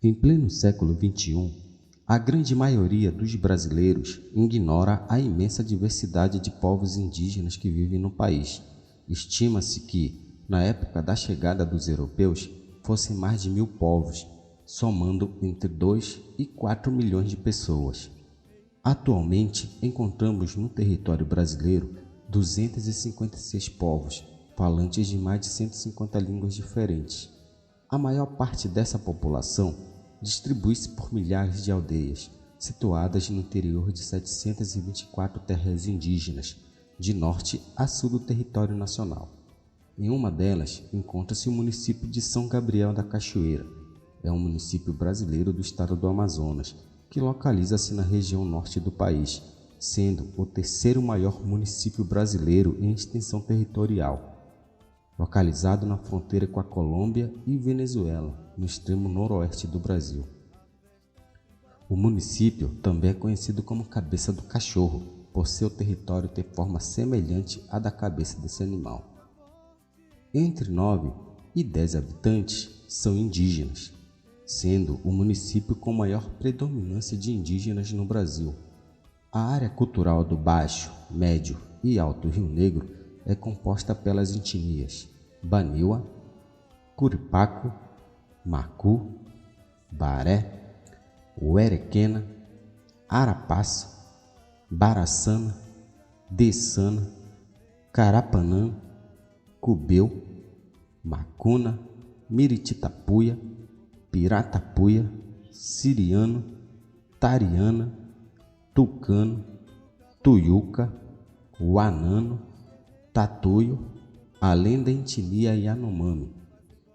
Em pleno século XXI, a grande maioria dos brasileiros ignora a imensa diversidade de povos indígenas que vivem no país. Estima-se que, na época da chegada dos europeus, fossem mais de 1.000 povos, somando entre 2 e 4 milhões de pessoas. Atualmente, encontramos no território brasileiro 256 povos, falantes de mais de 150 línguas diferentes. A maior parte dessa população distribui-se por milhares de aldeias, situadas no interior de 724 terras indígenas, de norte a sul do território nacional. Em uma delas encontra-se o município de São Gabriel da Cachoeira. É um município brasileiro do estado do Amazonas, que localiza-se na região norte do país, sendo o terceiro maior município brasileiro em extensão territorial, localizado na fronteira com a Colômbia e Venezuela, no extremo noroeste do Brasil. O município também é conhecido como Cabeça do Cachorro, por seu território ter forma semelhante à da cabeça desse animal. Entre 9 e 10 habitantes são indígenas, sendo o município com maior predominância de indígenas no Brasil. A área cultural do Baixo, Médio e Alto Rio Negro é composta pelas etnias Baniwa, Curipaco, Macu, Baré, Uerequena, Arapaça, Baraçana, Dessana, Carapanã, Cubeu, Macuna, Mirititapuia, Piratapuia, Siriano, Tariana, Tucano, Tuiuca, Wanano, Tatuio, além da etnia Yanomami,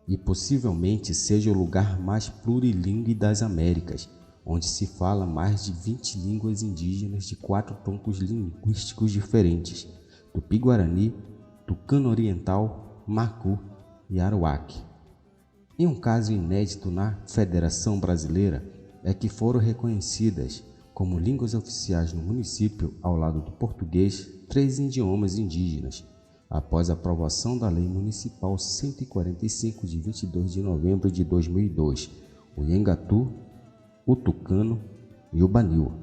e possivelmente seja o lugar mais plurilingue das Américas, onde se fala mais de 20 línguas indígenas de 4 troncos linguísticos diferentes: Tupi-Guarani, Tucano Oriental, Macu e Aruaque. Em um caso inédito na Federação Brasileira, é que foram reconhecidas como línguas oficiais no município, ao lado do português, 3 idiomas indígenas, após a aprovação da Lei Municipal 145 de 22 de novembro de 2002, o Nhangatu, o Tucano e o Baniwa,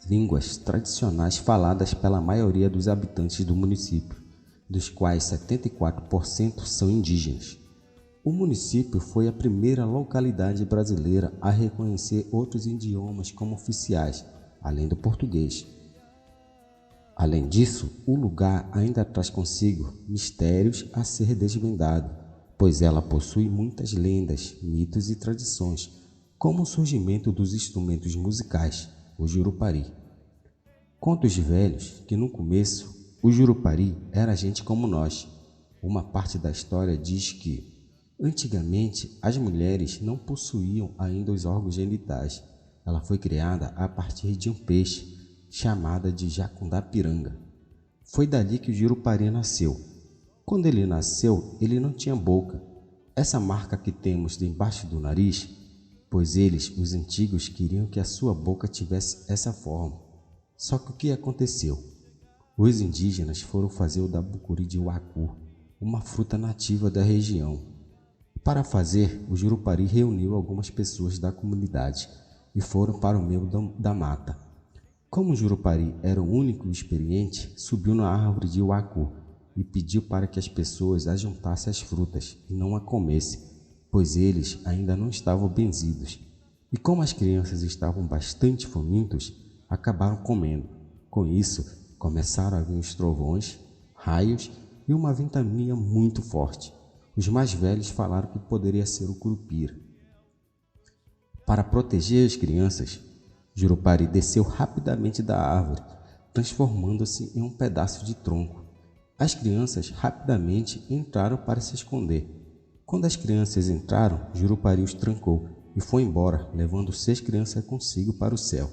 línguas tradicionais faladas pela maioria dos habitantes do município, dos quais 74% são indígenas. O município foi a primeira localidade brasileira a reconhecer outros idiomas como oficiais, além do português. Além disso, o lugar ainda traz consigo mistérios a ser desvendado, pois ela possui muitas lendas, mitos e tradições, como o surgimento dos instrumentos musicais, o jurupari. Contos velhos que no começo o jurupari era gente como nós. Uma parte da história diz que antigamente as mulheres não possuíam ainda os órgãos genitais. Ela foi criada a partir de um peixe chamada de jacundapiranga. Foi dali que o jurupari nasceu. Quando ele nasceu, ele não tinha boca, essa marca que temos debaixo do nariz, pois eles, os antigos, queriam que a sua boca tivesse essa forma. Só que o que aconteceu? Os indígenas foram fazer o dabucuri de uacu, uma fruta nativa da região. Para fazer, o jurupari reuniu algumas pessoas da comunidade e foram para o meio da mata. Como o jurupari era o único experiente, subiu na árvore de uacu e pediu para que as pessoas ajuntassem as frutas e não a comessem, pois eles ainda não estavam benzidos. E como as crianças estavam bastante famintos, acabaram comendo. Com isso, começaram a vir os trovões, raios e uma ventania muito forte. Os mais velhos falaram que poderia ser o curupira. Para proteger as crianças, Jurupari desceu rapidamente da árvore, transformando-se em um pedaço de tronco. As crianças rapidamente entraram para se esconder. Quando as crianças entraram, Jurupari os trancou e foi embora, levando 6 crianças consigo para o céu.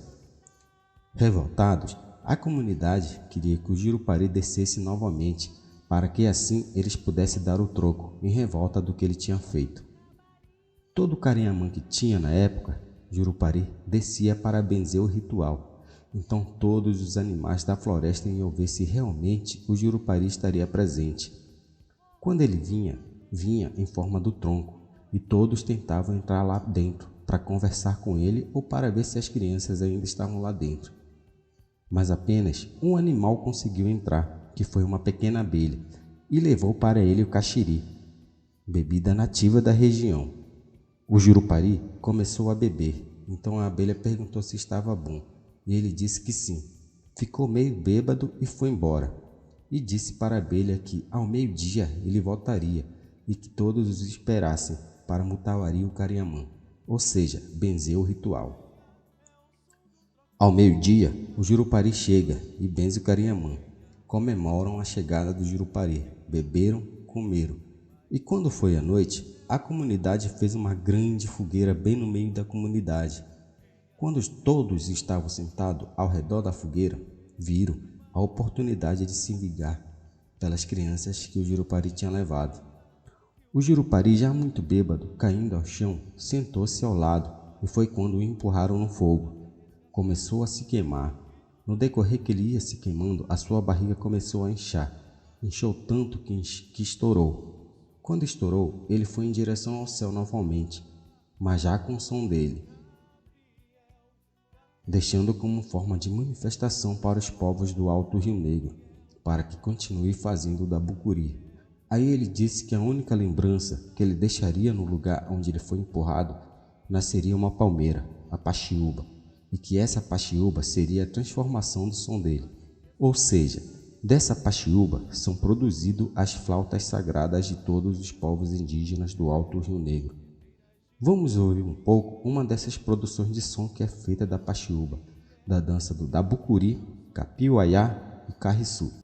Revoltados, a comunidade queria que o Jurupari descesse novamente, para que assim eles pudessem dar o troco, em revolta do que ele tinha feito. Todo o carinhamã que tinha na época, Jurupari descia para benzer o ritual. Então todos os animais da floresta iam ver se realmente o Jurupari estaria presente. Quando ele vinha em forma do tronco, e todos tentavam entrar lá dentro para conversar com ele ou para ver se as crianças ainda estavam lá dentro. Mas apenas um animal conseguiu entrar, que foi uma pequena abelha, e levou para ele o caxiri, bebida nativa da região. O Jurupari começou a beber, então a abelha perguntou se estava bom, e ele disse que sim. Ficou meio bêbado e foi embora, e disse para a abelha que ao meio-dia ele voltaria e que todos os esperassem para Mutawari o Cariamã, ou seja, benzer o ritual. Ao meio-dia, o Jurupari chega e benze o Cariamã. Comemoram a chegada do Jurupari, beberam, comeram. E quando foi à noite, a comunidade fez uma grande fogueira bem no meio da comunidade. Quando todos estavam sentados ao redor da fogueira, viram a oportunidade de se vingar pelas crianças que o Jurupari tinha levado. O Jurupari, já muito bêbado, caindo ao chão, sentou-se ao lado e foi quando o empurraram no fogo. Começou a se queimar. No decorrer que ele ia se queimando, a sua barriga começou a inchar. Inchou tanto que estourou. Quando estourou, ele foi em direção ao céu novamente, mas já com o som dele, deixando como forma de manifestação para os povos do Alto Rio Negro, para que continue fazendo da Bucuri. Aí ele disse que a única lembrança que ele deixaria no lugar onde ele foi empurrado nasceria uma palmeira, a Paxiúba, e que essa Paxiúba seria a transformação do som dele. Ou seja, dessa Paxiúba são produzidas as flautas sagradas de todos os povos indígenas do Alto Rio Negro. Vamos ouvir um pouco uma dessas produções de som que é feita da Paxiúba, da dança do Dabucuri, Capiuaiá e Carriçu.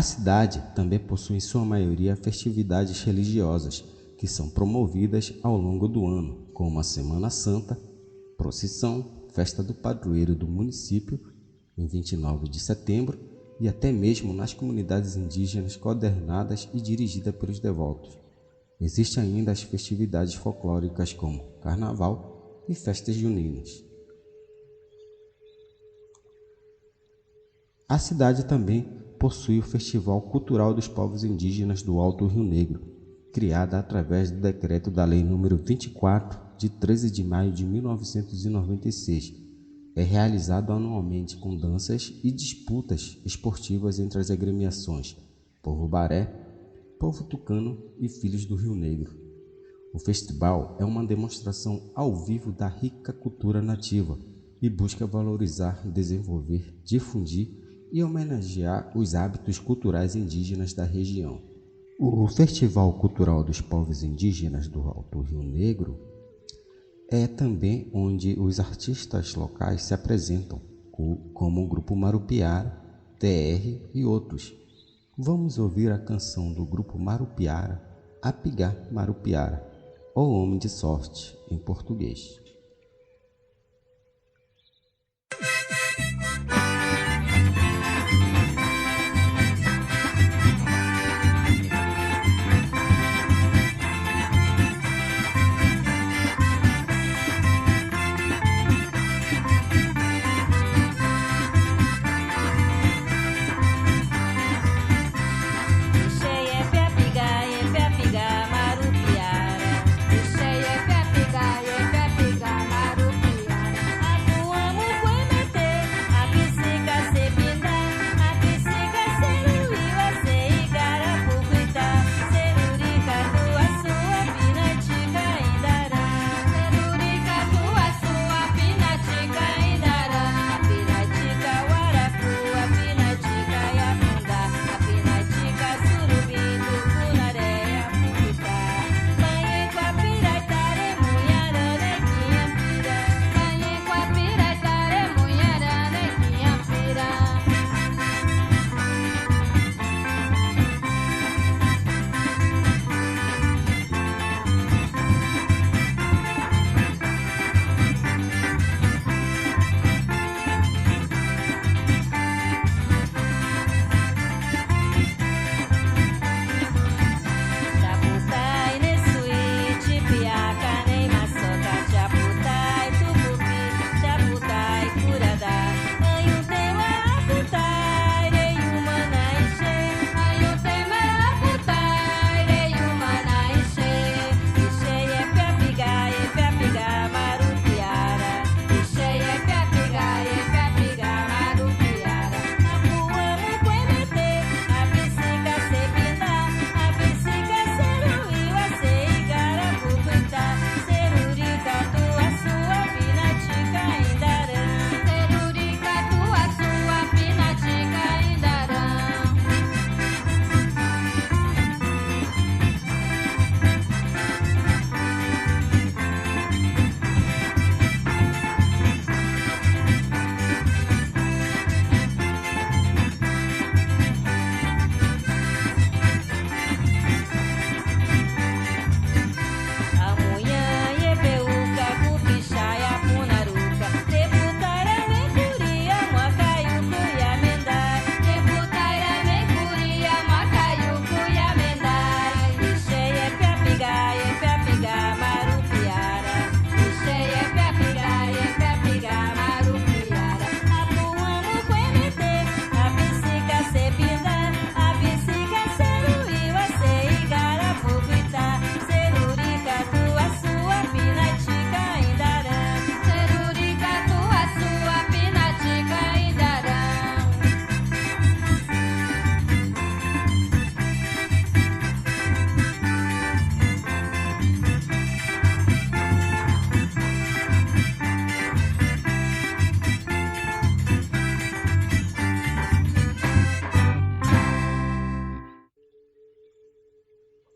A cidade também possui em sua maioria festividades religiosas que são promovidas ao longo do ano, como a Semana Santa, procissão, festa do padroeiro do município, em 29 de setembro, e até mesmo nas comunidades indígenas coordenadas e dirigidas pelos devotos. Existem ainda as festividades folclóricas como Carnaval e festas juninas. A cidade também possui o Festival Cultural dos Povos Indígenas do Alto Rio Negro, criada através do Decreto da Lei nº 24, de 13 de maio de 1996. É realizado anualmente com danças e disputas esportivas entre as agremiações Povo Baré, Povo Tucano e Filhos do Rio Negro. O festival é uma demonstração ao vivo da rica cultura nativa e busca valorizar, desenvolver, difundir e homenagear os hábitos culturais indígenas da região. O Festival Cultural dos Povos Indígenas do Alto Rio Negro é também onde os artistas locais se apresentam, como o Grupo Marupiara, TR e outros. Vamos ouvir a canção do Grupo Marupiara, Apigá Marupiara, ou Homem de Sorte, em português.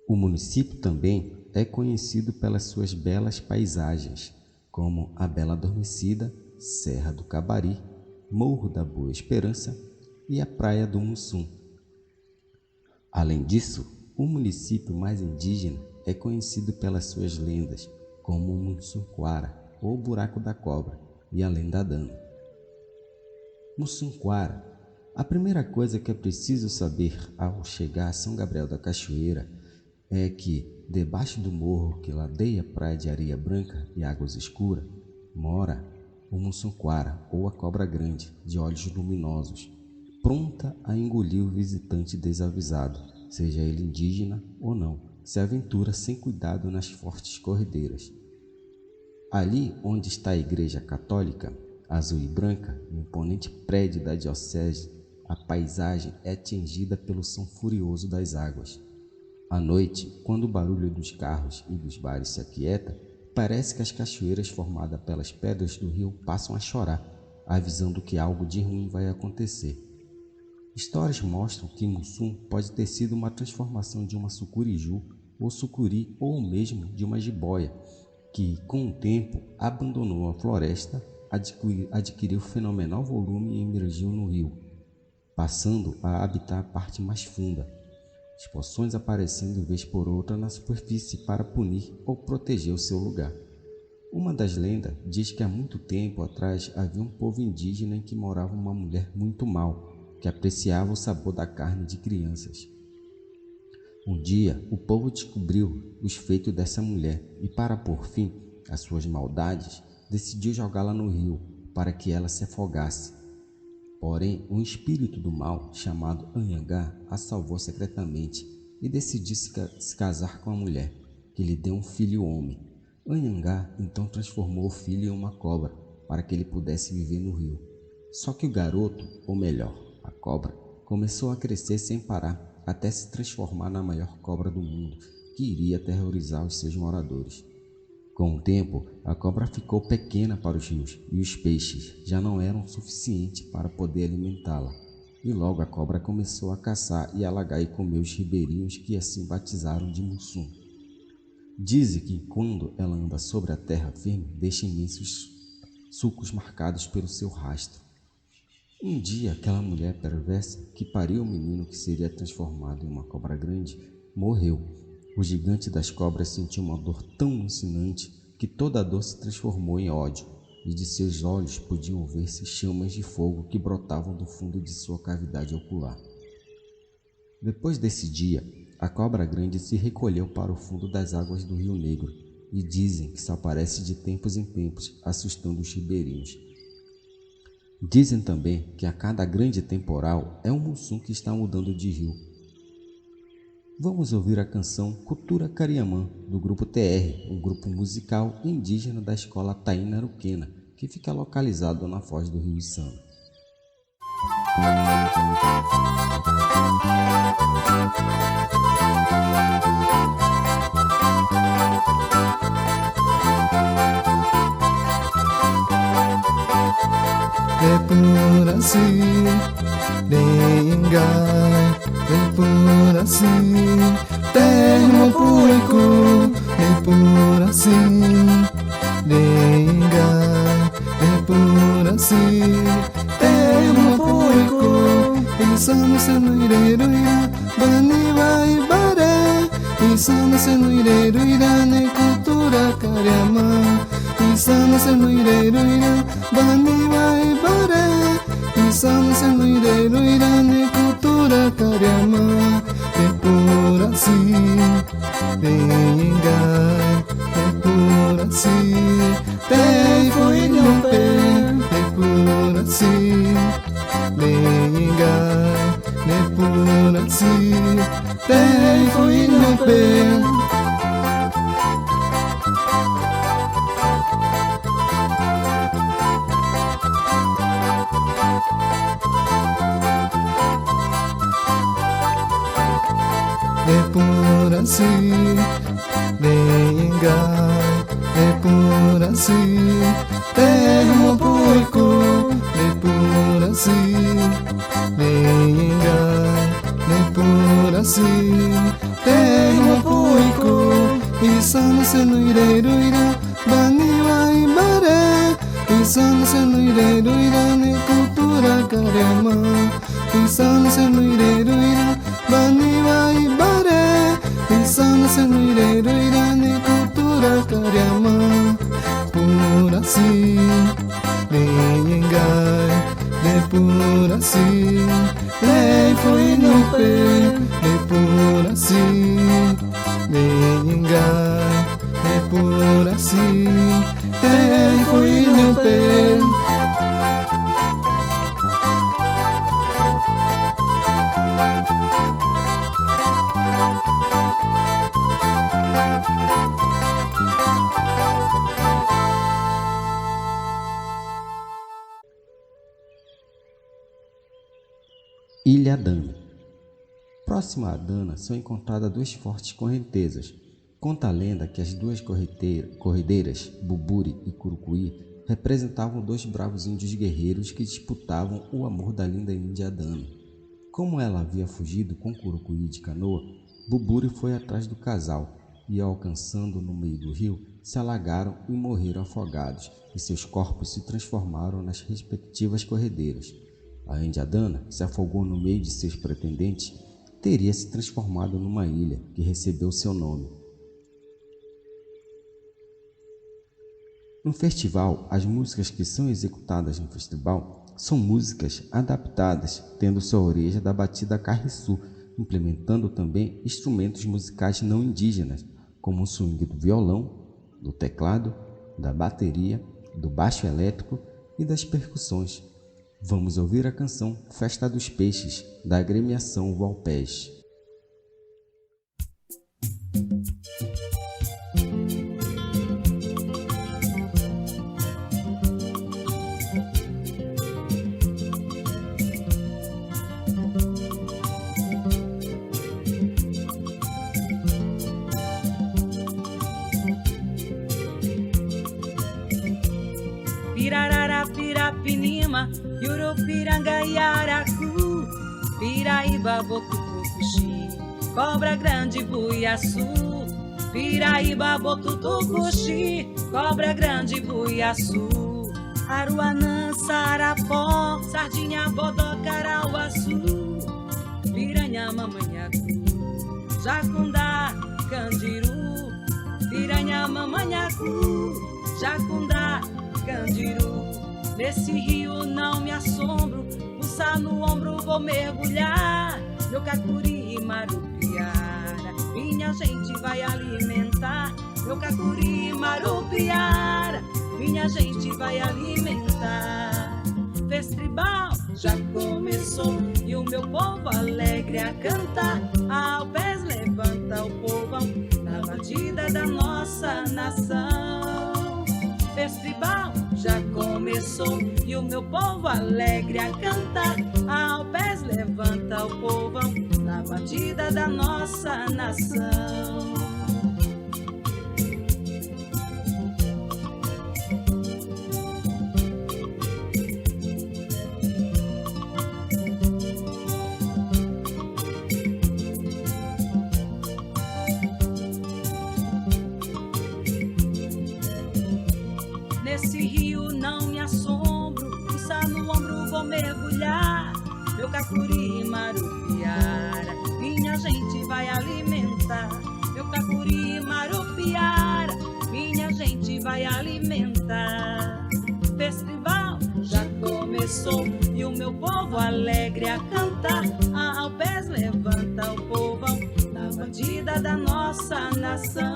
O município também é conhecido pelas suas belas paisagens, como a Bela Adormecida, Serra do Cabari, Morro da Boa Esperança e a Praia do Mussum. Além disso, o município mais indígena é conhecido pelas suas lendas, como o Mussunquara, ou Buraco da Cobra, e a Lenda Dana. Mussunquara. A primeira coisa que é preciso saber ao chegar a São Gabriel da Cachoeira é que, debaixo do morro que ladeia a praia de areia branca e águas escuras, mora o Mussunquara, ou a cobra grande, de olhos luminosos, pronta a engolir o visitante desavisado, seja ele indígena ou não, se aventura sem cuidado nas fortes corredeiras. Ali onde está a Igreja Católica, azul e branca, o imponente prédio da diocese, a paisagem é tingida pelo som furioso das águas. À noite, quando o barulho dos carros e dos bares se aquieta, parece que as cachoeiras formadas pelas pedras do rio passam a chorar, avisando que algo de ruim vai acontecer. Histórias mostram que Mussum pode ter sido uma transformação de uma sucuriju ou sucuri, ou mesmo de uma jiboia, que, com o tempo, abandonou a floresta, adquiriu fenomenal volume e emergiu no rio, passando a habitar a parte mais funda, os poções aparecendo vez por outra na superfície para punir ou proteger o seu lugar. Uma das lendas diz que há muito tempo atrás havia um povo indígena em que morava uma mulher muito mal, que apreciava o sabor da carne de crianças. Um dia, o povo descobriu os feitos dessa mulher e, para pôr fim às suas maldades, decidiu jogá-la no rio para que ela se afogasse. Porém, um espírito do mal, chamado Anhangá, a salvou secretamente e decidiu se casar com a mulher, que lhe deu um filho homem. Anhangá então transformou o filho em uma cobra, para que ele pudesse viver no rio. Só que o garoto, ou melhor, a cobra, começou a crescer sem parar, até se transformar na maior cobra do mundo, que iria aterrorizar os seus moradores. Com o tempo, a cobra ficou pequena para os rios e os peixes já não eram suficientes para poder alimentá-la. E logo a cobra começou a caçar e alagar e comer os ribeirinhos, que assim batizaram de Mussum. Dizem que quando ela anda sobre a terra firme, deixa imensos sulcos marcados pelo seu rastro. Um dia, aquela mulher perversa, que pariu o menino que seria transformado em uma cobra grande, morreu. O gigante das cobras sentiu uma dor tão alucinante que toda a dor se transformou em ódio, e de seus olhos podiam ver-se chamas de fogo que brotavam do fundo de sua cavidade ocular. Depois desse dia, a cobra grande se recolheu para o fundo das águas do Rio Negro, e dizem que só aparece de tempos em tempos, assustando os ribeirinhos. Dizem também que a cada grande temporal é um Mussum que está mudando de rio. Vamos ouvir a canção Cultura Cariamã, do grupo TR, um grupo musical indígena da escola Taína-Aruquena, que fica localizado na foz do Rio Içama. Depurasi, Dengai, Depurasi, Termopuiku, Depurasi, Dengai, Depurasi, Termopuiku, Insano senuireruira, Bani vai bare, Insano senuireruira, ne cultura cariamã. Insano senuireruira, Bani vai bare, Insano senuireruira, ne cultura cariamã. Depurasi, Dengai, Depurasi, Tei foi não pe, Depurasi, Dengai, Depurasi, Tei foi não pe. Depurasi, Dengai, Depurasi, Termopuiku, Depurasi, Dengai, Depurasi, Termopuiku. Fuiko, Isano Senuireruira, Baniwa Ibare, Isano Senuireruira, Ne cultura carema, Isano Senuireruira, Baniwa Ibare, Isano Senuireruira, Ne cultura carema, Purasi, Lengai, Depurasi, Lei foi no pé, Depurasi, Lengai, Depurasi, Lei foi no pé. Ilha Dana. Próxima a Dana são encontradas duas fortes correntezas. Conta a lenda que as duas corredeiras, Buburi e Curucuí, representavam dois bravos índios guerreiros que disputavam o amor da linda índia Dana. Como ela havia fugido com Curucuí de canoa, Buburi foi atrás do casal e, alcançando no meio do rio, se alagaram e morreram afogados, e seus corpos se transformaram nas respectivas corredeiras. A índia Dana, que se afogou no meio de seus pretendentes, teria se transformado numa ilha que recebeu seu nome. No festival, as músicas que são executadas no festival são músicas adaptadas, tendo sua origem da batida carriçu, implementando também instrumentos musicais não indígenas, como o swing do violão, do teclado, da bateria, do baixo elétrico e das percussões. Vamos ouvir a canção Festa dos Peixes, da agremiação Valpés. Pirarara, Pirapinima, Yurupiranga, Yaracu, Piraíba, Botutucuxi, Cobra Grande, Buiaçu, Piraíba, Botutucuxi, Cobra Grande, Buiaçu, Aruanã, Sarapó, Sardinha, Bodó, Carauaçu, Piranha, Mamanhacu, Jacundá, Candiru, Piranha, Mamanhacu, Jacundá, Candiru. Nesse rio não me assombro, puçar no ombro vou mergulhar. Meu cacuri e marupiara, minha gente vai alimentar. Meu cacuri e marupiara, minha gente vai alimentar. Festival já começou e o meu povo alegre a cantar. Ao pés levanta o povão na batida da nossa nação. Festival já começou e o meu povo alegre a cantar. Ao pés levanta o povão na batida da nossa nação. Nesse rio não me assombro, puçar no ombro vou mergulhar. Meu cacuri e marupiara, minha gente vai alimentar. Meu cacuri e marupiara, minha gente vai alimentar. Festival já começou e o meu povo alegre a cantar. Ao pés levanta o povão na batida da nossa nação.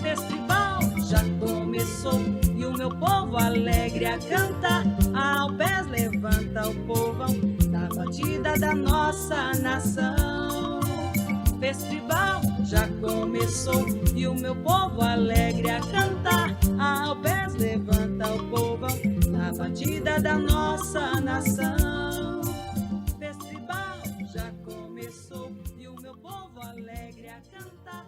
Festival já começou e o meu povo alegre a cantar. Ao pés levanta o povão na batida da nossa nação. Festival já começou e o meu povo alegre a cantar. Ao pés levanta o povão na batida da nossa nação. Festival já começou e o meu povo alegre a cantar.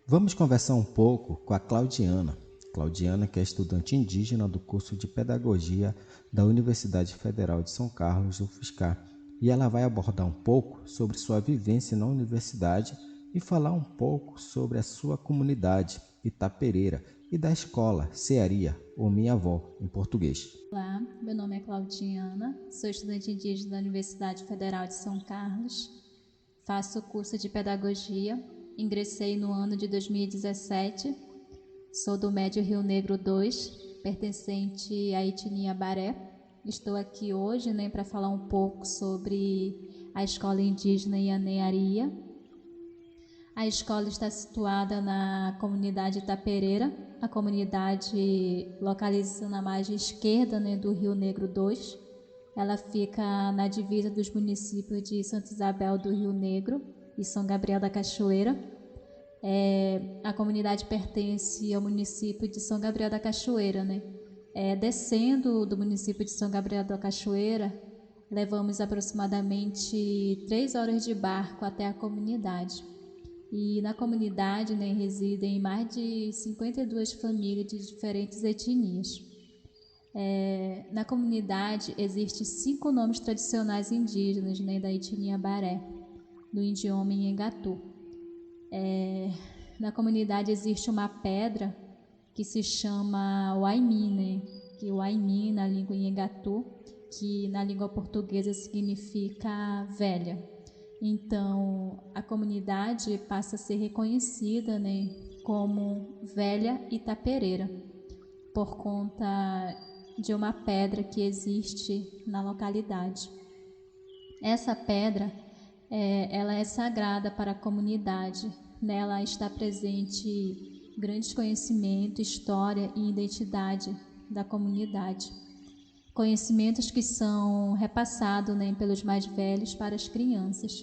Vamos conversar um pouco com a Claudiana. Claudiana, que é estudante indígena do curso de Pedagogia da Universidade Federal de São Carlos, UFSCar, e ela vai abordar um pouco sobre sua vivência na universidade e falar um pouco sobre a sua comunidade Itapereira e da escola Cearia, ou Minha Avó, em português. Olá, meu nome é Claudiana, sou estudante indígena da Universidade Federal de São Carlos, faço o curso de Pedagogia, ingressei no ano de 2017, sou do Médio Rio Negro 2, pertencente à etnia Baré. Estou aqui hoje para falar um pouco sobre a escola indígena Ianearia. A escola está situada na comunidade Itapereira, a comunidade localiza na margem esquerda do Rio Negro 2. Ela fica na divisa dos municípios de Santa Isabel do Rio Negro e São Gabriel da Cachoeira. A comunidade pertence ao município de São Gabriel da Cachoeira. Descendo do município de São Gabriel da Cachoeira, levamos aproximadamente 3 horas de barco até a comunidade. E na comunidade residem mais de 52 famílias de diferentes etnias. Na comunidade existem 5 nomes tradicionais indígenas da etnia Baré, do idioma Nhengatu. Na comunidade existe uma pedra que se chama Waimi, que Waimi na língua Nhengatu, que na língua portuguesa significa velha. Então, a comunidade passa a ser reconhecida como Velha Itapereira, por conta de uma pedra que existe na localidade. Essa pedra ela é sagrada para a comunidade. Nela está presente grandes conhecimento, história e identidade da comunidade. Conhecimentos que são repassados pelos mais velhos para as crianças.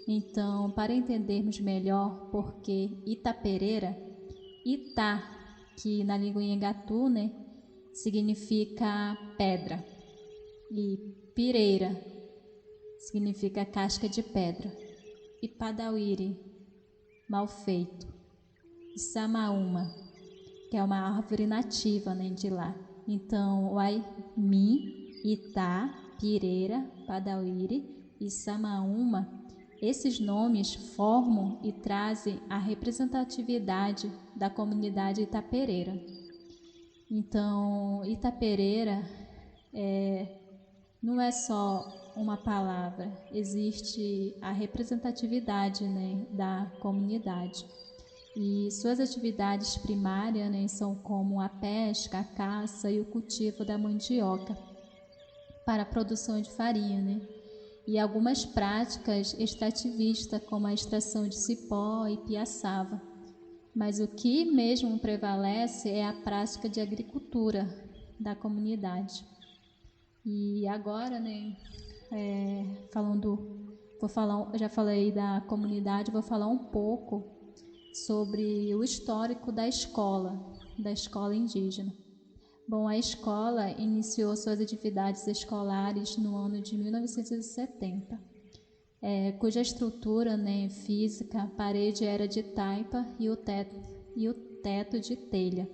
Então, para entendermos melhor por que Itapereira, Ita, que na língua Nhengatu significa pedra, e Pireira significa casca de pedra, e Padauiri, mal feito, e Samaúma, que é uma árvore nativa de lá. Então, Waimi, Ita, Pireira, Padauiri e Samaúma, esses nomes formam e trazem a representatividade da comunidade itapereira. Então, Itapereira não é só uma palavra, existe a representatividade da comunidade. E suas atividades primárias são como a pesca, a caça e o cultivo da mandioca para a produção de farinha, e algumas práticas extrativistas como a extração de cipó e piaçava. Mas o que mesmo prevalece é a prática de agricultura da comunidade. E agora, já falei da comunidade, vou falar um pouco sobre o histórico da escola indígena. Bom, a escola iniciou suas atividades escolares no ano de 1970, cuja estrutura física, a parede era de taipa e o teto de telha,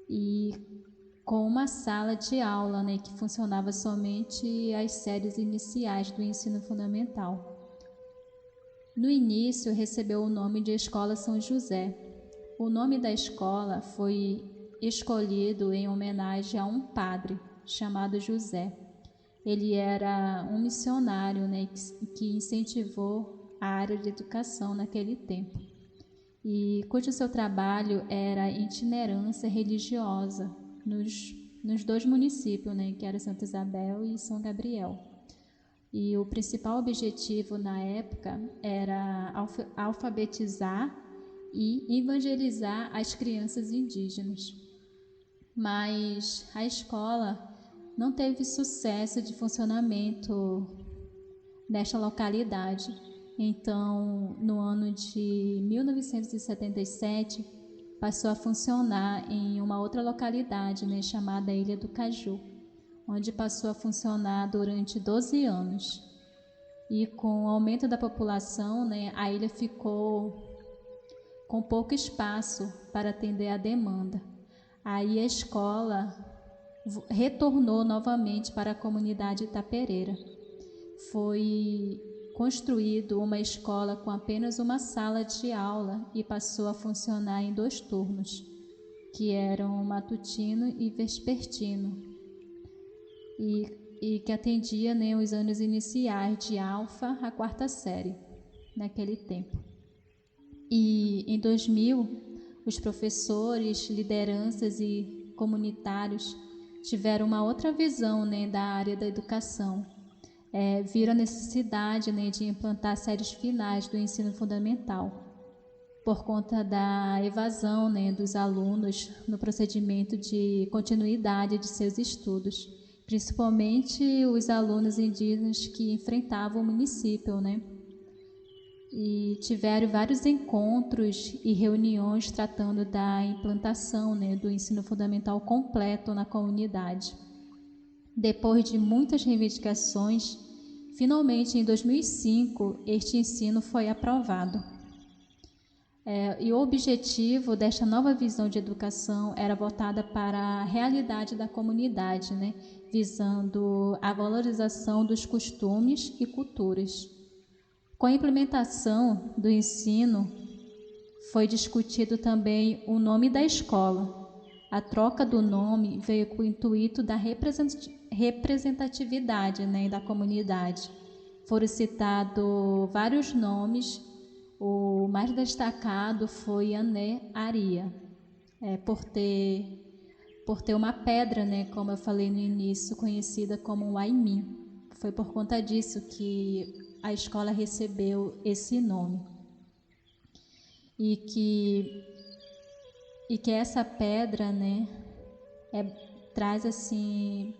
e com uma sala de aula que funcionava somente as séries iniciais do ensino fundamental. No início, recebeu o nome de Escola São José. O nome da escola foi escolhido em homenagem a um padre chamado José. Ele era um missionário que incentivou a área de educação naquele tempo, e cujo seu trabalho era itinerância religiosa nos 2 municípios, que era Santa Isabel e São Gabriel. E o principal objetivo na época era alfabetizar e evangelizar as crianças indígenas. Mas a escola não teve sucesso de funcionamento nesta localidade. Então, no ano de 1977, passou a funcionar em uma outra localidade, chamada Ilha do Caju, onde passou a funcionar durante 12 anos. E com o aumento da população, a ilha ficou com pouco espaço para atender a demanda. Aí a escola retornou novamente para a comunidade itapereira. foi construído uma escola com apenas uma sala de aula e passou a funcionar em 2 turnos, que eram matutino e vespertino, e que atendia, né, os anos iniciais de alfa à 4ª série, naquele tempo. E em 2000, os professores, lideranças e comunitários tiveram uma outra visão, né, da área da educação. Viram a necessidade, né, de implantar séries finais do ensino fundamental, por conta da evasão, né, dos alunos no procedimento de continuidade de seus estudos, principalmente os alunos indígenas que enfrentavam o município, né? E tiveram vários encontros e reuniões tratando da implantação, né, do ensino fundamental completo na comunidade. Depois de muitas reivindicações, finalmente em 2005 este ensino foi aprovado. E o objetivo desta nova visão de educação era voltada para a realidade da comunidade, né, visando a valorização dos costumes e culturas. Com a implementação do ensino, foi discutido também o nome da escola. A troca do nome veio com o intuito da representatividade, né, da comunidade. Foram citados vários nomes. O mais destacado foi Ané Aria, por ter uma pedra, né, como eu falei no início, conhecida como Waimim. Foi por conta disso que a escola recebeu esse nome. E que essa pedra, né, traz assim,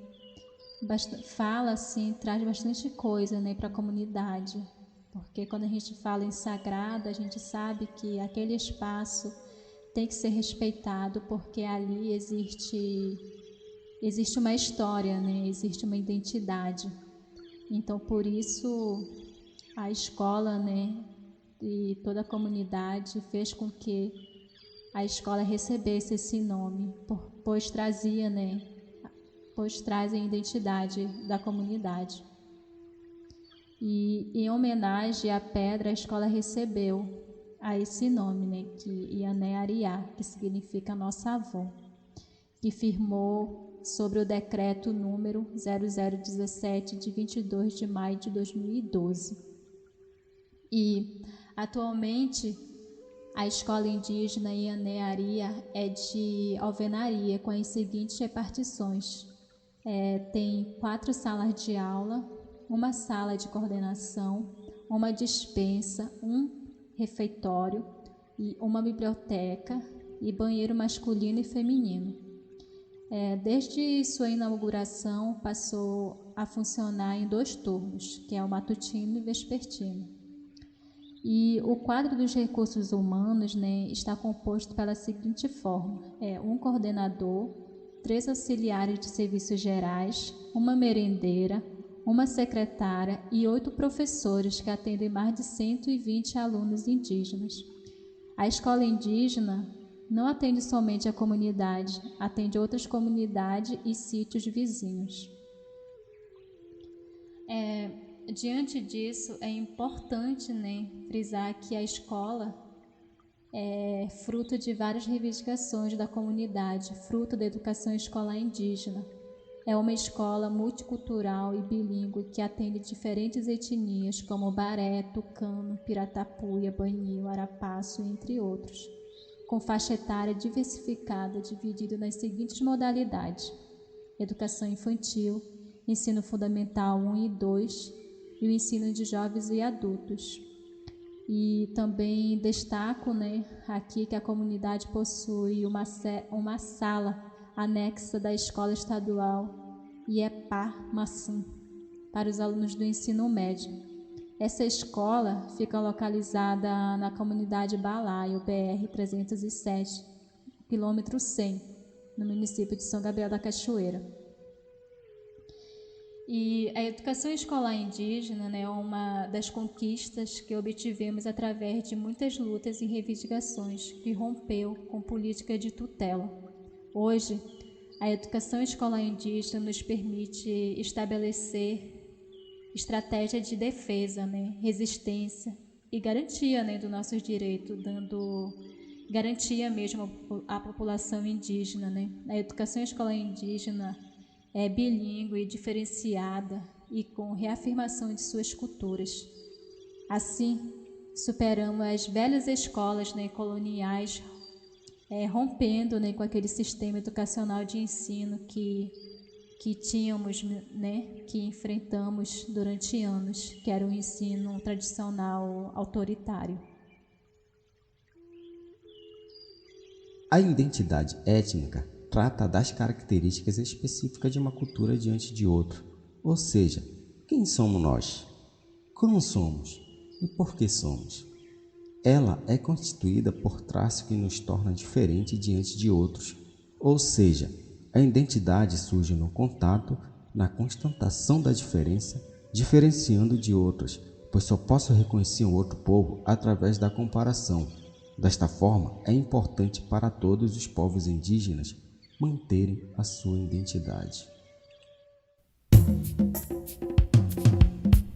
traz bastante coisa, né, para a comunidade. Porque quando a gente fala em sagrado, a gente sabe que aquele espaço tem que ser respeitado, porque ali existe uma história, né? Existe uma identidade. Então, por isso, a escola, né, e toda a comunidade fez com que a escola recebesse esse nome, pois traz a identidade da comunidade. E em homenagem à pedra, a escola recebeu a esse nome, né, que Iané Ariá, que significa nossa avó, que firmou sobre o decreto número 0017 de 22 de maio de 2012. E atualmente a escola indígena Iané Aria é de alvenaria, com as seguintes repartições. Tem 4 salas de aula, uma sala de coordenação, uma despensa, um refeitório, e uma biblioteca e banheiro masculino e feminino. Desde sua inauguração, passou a funcionar em 2 turnos, que é o matutino e vespertino. E o quadro dos recursos humanos, né, está composto pela seguinte forma: um coordenador, 3 auxiliares de serviços gerais, uma merendeira, uma secretária e 8 professores que atendem mais de 120 alunos indígenas. A escola indígena não atende somente a comunidade, atende outras comunidades e sítios vizinhos. Diante disso, é importante, né, frisar que a escola é fruto de várias reivindicações da comunidade, fruto da educação escolar indígena. É uma escola multicultural e bilíngue que atende diferentes etnias como Baré, Tucano, Piratapuia, Banil, Arapaço, entre outros, com faixa etária diversificada, dividida nas seguintes modalidades: educação infantil, ensino fundamental 1 e 2 e o ensino de jovens e adultos. E também destaco, né, aqui que a comunidade possui uma sala anexa da Escola Estadual Iepá Maçã, para os alunos do ensino médio. Essa escola fica localizada na comunidade Balaio, BR 307, quilômetro 100, no município de São Gabriel da Cachoeira. E a educação escolar indígena, né, é uma das conquistas que obtivemos através de muitas lutas e reivindicações, que rompeu com política de tutela. Hoje, a educação escolar indígena nos permite estabelecer estratégia de defesa, né, resistência e garantia, né, dos nossos direitos, dando garantia mesmo à população indígena, né. A educação escolar indígena é bilíngue, diferenciada e com reafirmação de suas culturas. Assim, superamos as velhas escolas, né, coloniais, rompendo, né, com aquele sistema educacional de ensino que tínhamos, né, que enfrentamos durante anos, que era o ensino tradicional autoritário. A identidade étnica trata das características específicas de uma cultura diante de outra, ou seja, quem somos nós, como somos e por que somos. Ela é constituída por traços que nos tornam diferentes diante de outros, ou seja, a identidade surge no contato, na constatação da diferença, diferenciando de outros, pois só posso reconhecer um outro povo através da comparação. Desta forma, é importante para todos os povos indígenas manterem a sua identidade.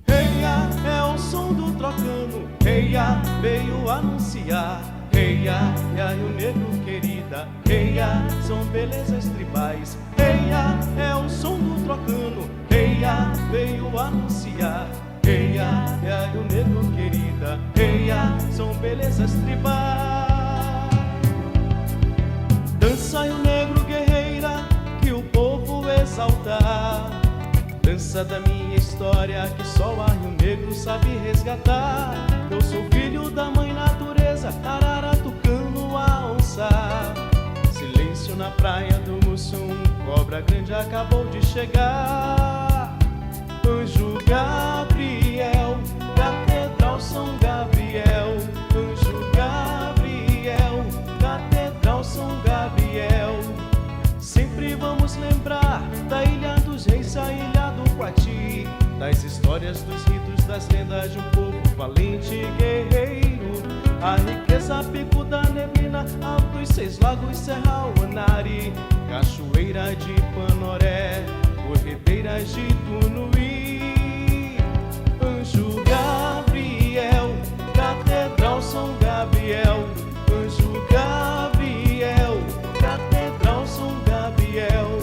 Reia é o som do trocando, reia veio anunciar. Reia é Aio Negro querida, reia são belezas tribais. Reia é o som do trocando, reia veio anunciar. Reia é Aio Negro querida, reia são belezas tribais. Dança Aio Negro guerreira, que o povo exaltar. Dança da minha história, que só Aio Negro sabe resgatar. Eu sou filho da mãe natureza, arara tucano a onça. Silêncio na praia do Mussum, cobra grande acabou de chegar. Anjo Gabriel, Catedral São Gabriel. Anjo Gabriel, Catedral São Gabriel. Sempre vamos lembrar da Ilha dos Reis, a Ilha do Quati, das histórias, dos ritos, das lendas de um povo valente e guerreiro. A riqueza, pico da neblina, altos 6 lagos, Serra Onari, cachoeira de Panoré, corredeiras de Tunuí. Anjo Gabriel, Catedral São Gabriel. Anjo Gabriel, Catedral São Gabriel.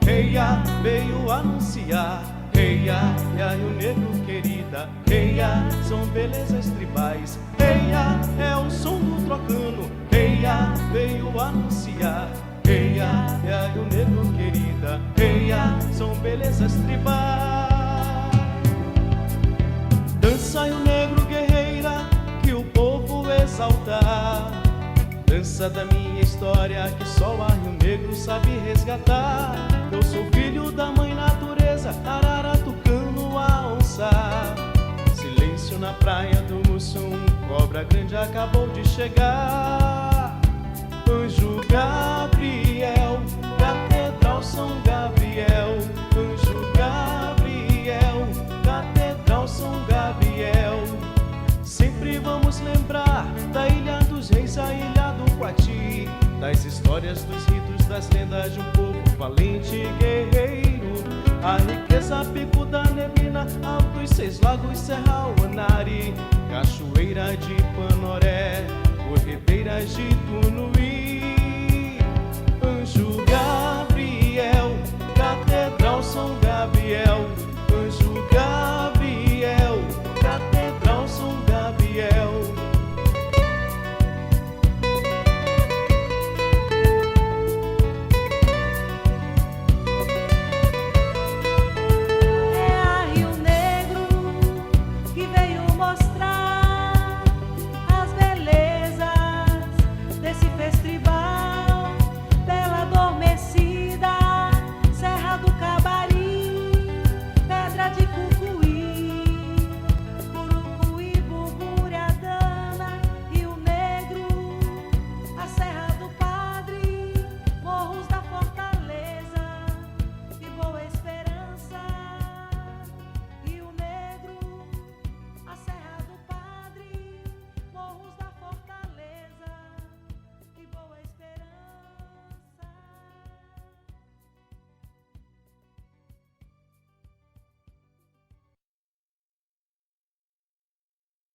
Reia veio anunciar. Reia é Aio Negro querida, reia são belezas tribais. Reia é o som do trocando, reia veio anunciar. Reia é Aio Negro querida, reia são belezas tribais. Dança Aio Negro guerreira, que o povo exaltar. Dança da minha história, que só Aio Negro sabe resgatar. Eu sou filho da mãe natureza, arara tucano a onça. Silêncio na praia do Mussum, cobra grande acabou de chegar. Anjo Gabriel, Catedral São Gabriel. Anjo Gabriel, Catedral São Gabriel. Sempre vamos lembrar da Ilha dos Reis, a Ilha do Quati, das histórias, dos ritos, das lendas de um povo valente e guerreiro. A riqueza, pico da neblina, altos 6 lagos, Serra Onari, cachoeira de Panoré, corredeiras de Tuna.